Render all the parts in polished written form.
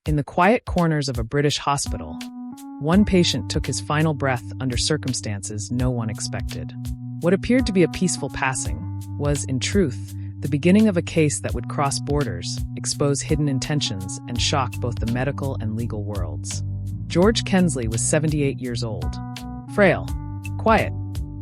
In the quiet corners of a British hospital, one patient took his final breath under circumstances no one expected. What appeared to be a peaceful passing was, in truth, the beginning of a case that would cross borders, expose hidden intentions, and shock both the medical and legal worlds. George Kensley was 78 years old, frail, quiet,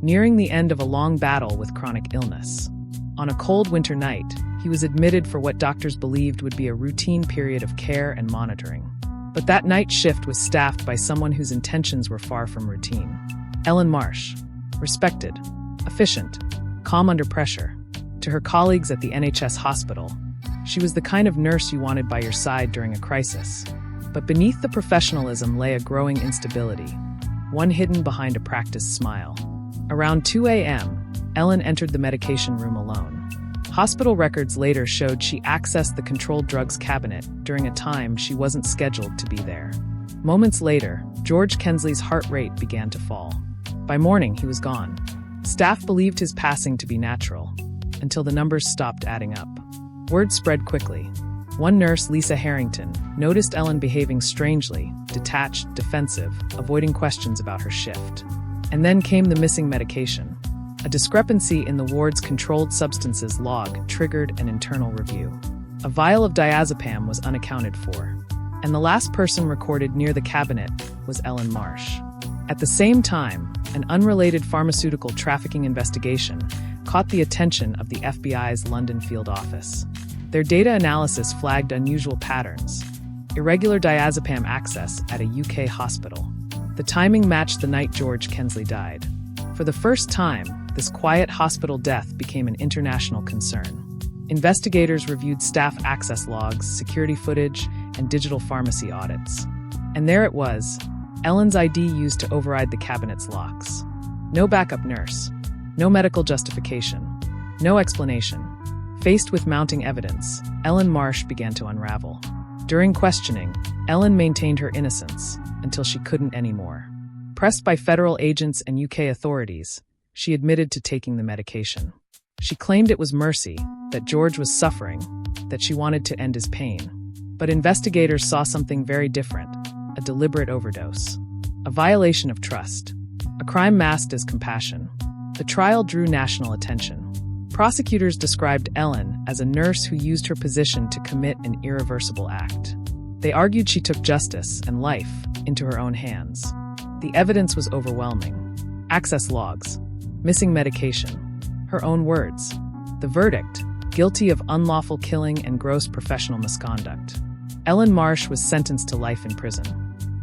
nearing the end of a long battle with chronic illness. On a cold winter night, he was admitted for what doctors believed would be a routine period of care and monitoring. But that night shift was staffed by someone whose intentions were far from routine. Ellen Marsh, respected, efficient, calm under pressure. To her colleagues at the NHS hospital, she was the kind of nurse you wanted by your side during a crisis. But beneath the professionalism lay a growing instability, one hidden behind a practiced smile. Around 2 a.m., Ellen entered the medication room alone. Hospital records later showed she accessed the controlled drugs cabinet during a time she wasn't scheduled to be there. Moments later, George Kensley's heart rate began to fall. By morning, he was gone. Staff believed his passing to be natural, until the numbers stopped adding up. Word spread quickly. One nurse, Lisa Harrington, noticed Ellen behaving strangely, detached, defensive, avoiding questions about her shift. And then came the missing medication. A discrepancy in the ward's controlled substances log triggered an internal review. A vial of diazepam was unaccounted for, and the last person recorded near the cabinet was Ellen Marsh. At the same time, an unrelated pharmaceutical trafficking investigation caught the attention of the FBI's London field office. Their data analysis flagged unusual patterns: irregular diazepam access at a UK hospital. The timing matched the night George Kensley died. For the first time, this quiet hospital death became an international concern. Investigators reviewed staff access logs, security footage, and digital pharmacy audits. And there it was, Ellen's ID used to override the cabinet's locks. No backup nurse, no medical justification, no explanation. Faced with mounting evidence, Ellen Marsh began to unravel. During questioning, Ellen maintained her innocence until she couldn't anymore. Pressed by federal agents and UK authorities, she admitted to taking the medication. She claimed it was mercy, that George was suffering, that she wanted to end his pain. But investigators saw something very different: a deliberate overdose, a violation of trust, a crime masked as compassion. The trial drew national attention. Prosecutors described Ellen as a nurse who used her position to commit an irreversible act. They argued she took justice and life into her own hands. The evidence was overwhelming. Access logs, missing medication, her own words. The verdict: guilty of unlawful killing and gross professional misconduct. Ellen Marsh was sentenced to life in prison.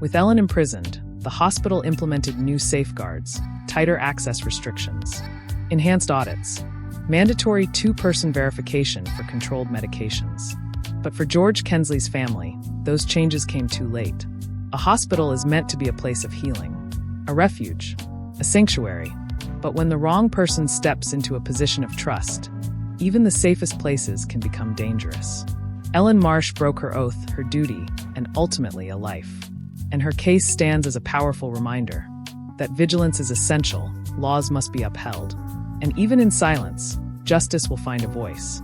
With Ellen imprisoned, the hospital implemented new safeguards, tighter access restrictions, enhanced audits, mandatory two-person verification for controlled medications. But for George Kensley's family, those changes came too late. A hospital is meant to be a place of healing, a refuge, a sanctuary. But when the wrong person steps into a position of trust, even the safest places can become dangerous. Ellen Marsh broke her oath, her duty, and ultimately a life. And her case stands as a powerful reminder that vigilance is essential, laws must be upheld, and even in silence, justice will find a voice.